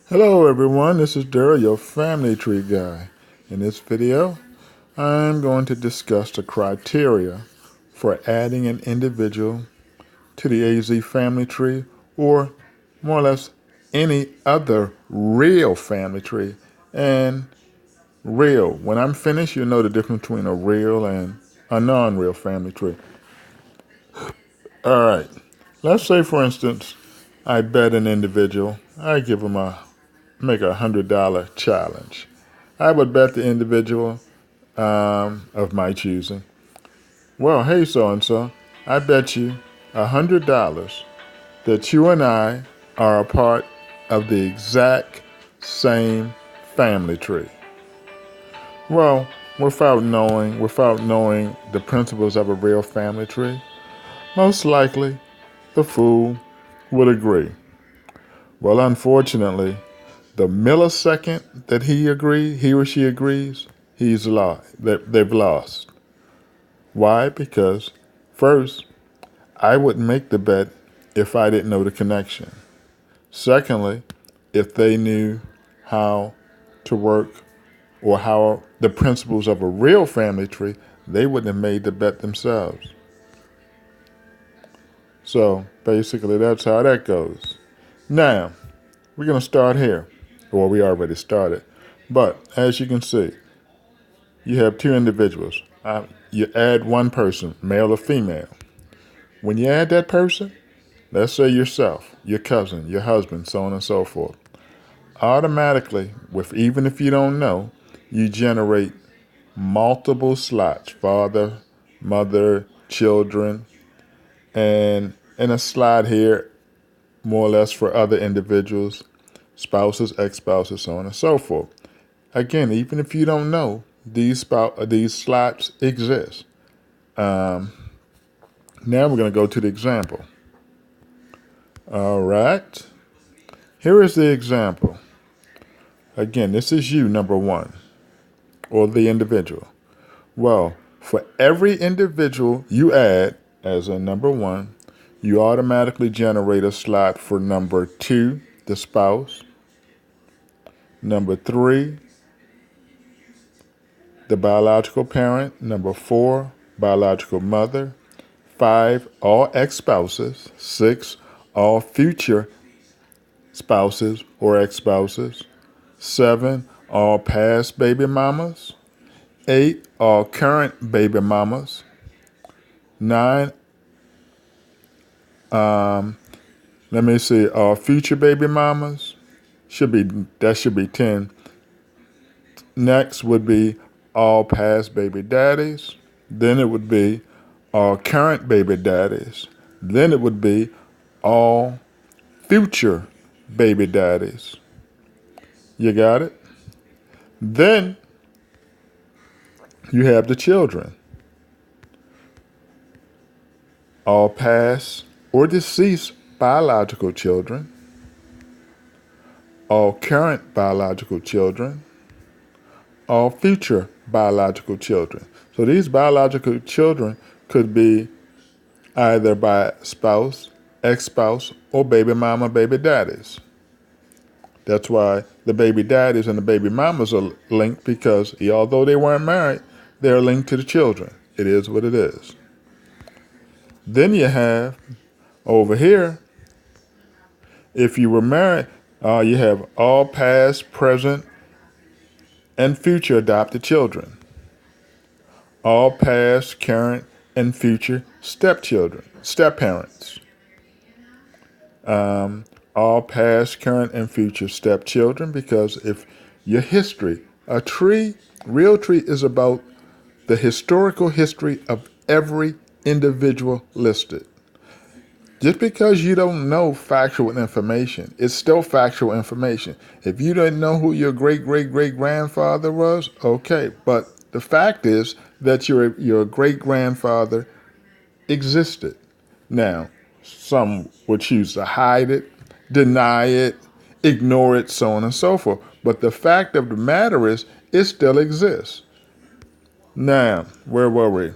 Hello everyone, this is Daryl, your family tree guy. In this video, I'm going to discuss the criteria for adding an individual to the AZ family tree, or more or less any other real family tree. And real, when I'm finished, you'll know the difference between a real and a non-real family tree. All right, let's say for instance, I bet an individual, I give him make $100 challenge. I would bet the individual of my choosing. Well, hey, so and so, I bet you $100 that you and I are a part of the exact same family tree. Well, without knowing the principles of a real family tree, most likely the fool would agree. Well, unfortunately, the millisecond that he or she agrees, he's lost. They've lost. Why? Because first, I wouldn't make the bet if I didn't know the connection. Secondly, if they knew how to work or how the principles of a real family tree, they wouldn't have made the bet themselves. So basically, that's how that goes. Now, we're going to start here. Well, we already started. But as you can see, you have two individuals. You add one person, male or female. When you add that person, let's say yourself, your cousin, your husband, so on and so forth, automatically, even if you don't know, you generate multiple slots, father, mother, children, and a slot here, more or less for other individuals, spouses, ex-spouses, so on and so forth. Again, even if you don't know, these slots exist. Now we're going to go to the example. All right. Here is the example. Again, this is you, number one, or the individual. Well, for every individual you add as a number one, you automatically generate a slot for number two, the spouse, number three, the biological parent, number four, biological mother, five, all ex-spouses, six, all future spouses or ex-spouses, seven, all past baby mamas, eight, all current baby mamas, nine, all future baby mamas, should be 10. Next would be all past baby daddies. Then it would be all current baby daddies. Then it would be all future baby daddies. You got it? Then you have the children. All past or deceased biological children. All current biological children. All future biological children. So these biological children could be either by spouse, ex-spouse, or baby mama, baby daddies. That's why the baby daddies and the baby mamas are linked, because although they weren't married, they're linked to the children. It is what it is. Then you have over here, if you were married, you have all past, present, and future adopted children. All past, current, and future stepchildren, step-parents. All past, current, and future stepchildren, because if your history, real tree is about the historical history of every individual listed. Just because you don't know factual information, it's still factual information. If you didn't know who your great-great-great-grandfather was, okay. But the fact is that your great-grandfather existed. Now, some would choose to hide it, deny it, ignore it, so on and so forth. But the fact of the matter is, it still exists. Now, where were we?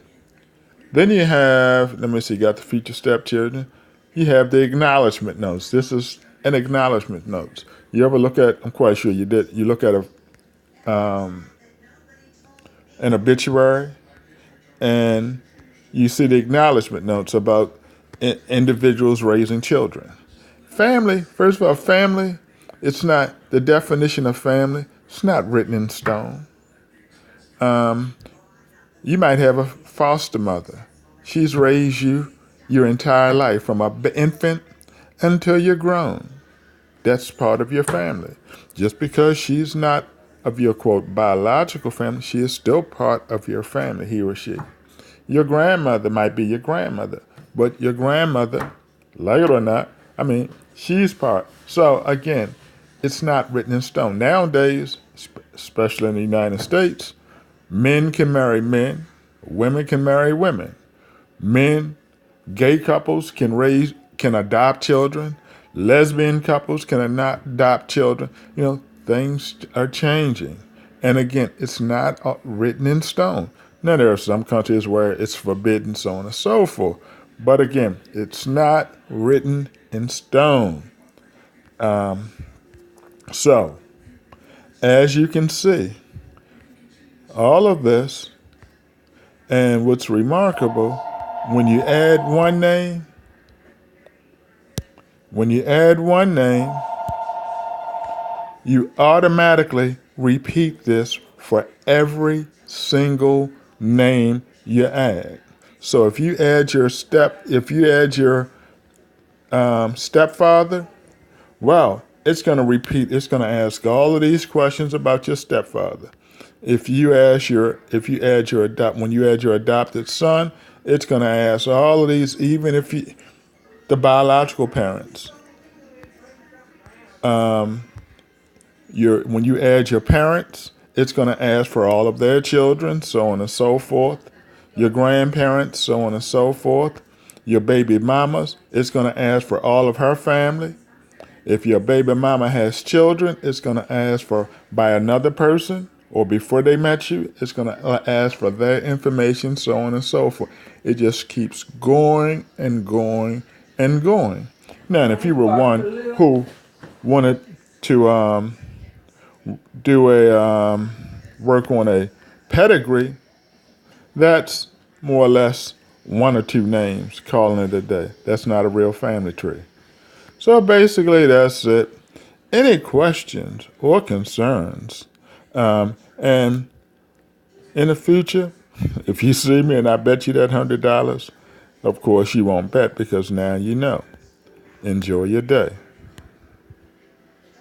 Then you have, you got the future stepchildren. You have the acknowledgement notes. This is and acknowledgement notes. You ever look at, I'm quite sure you did, you look at an obituary and you see the acknowledgement notes about individuals raising children. Family, first of all, family, it's not, the definition of family, it's not written in stone. You might have a foster mother. She's raised you your entire life from an infant until you're grown. That's part of your family. Just because she's not of your, quote, biological family, she is still part of your family, he or she. Your grandmother might be your grandmother, but your grandmother, like it or not, she's part. So again, it's not written in stone. Nowadays, especially in the United States, men can marry men, women can marry women. Men, gay couples can adopt children. Lesbian couples can adopt children. Things are changing. And again, it's not written in stone. Now, there are some countries where it's forbidden, so on and so forth. But again, it's not written in stone. So, as you can see, all of this, and what's remarkable, when you add one name, you automatically repeat this for every single name you add. So if you add your stepfather, well, it's going to repeat. It's going to ask all of these questions about your stepfather. When you add your adopted son, it's going to ask all of these, even if the biological parents. When you add your parents, it's going to ask for all of their children, so on and so forth. Your grandparents, so on and so forth. Your baby mamas, it's going to ask for all of her family. If your baby mama has children, it's going to ask for by another person or before they met you. It's going to ask for their information, so on and so forth. It just keeps going and going and going. Now, if you were one who wanted to work on a pedigree, that's more or less one or two names, calling it a day. That's not a real family tree. So basically, that's it. Any questions or concerns? And in the future, if you see me and I bet you that $100, of course you won't bet because now you know. Enjoy your day.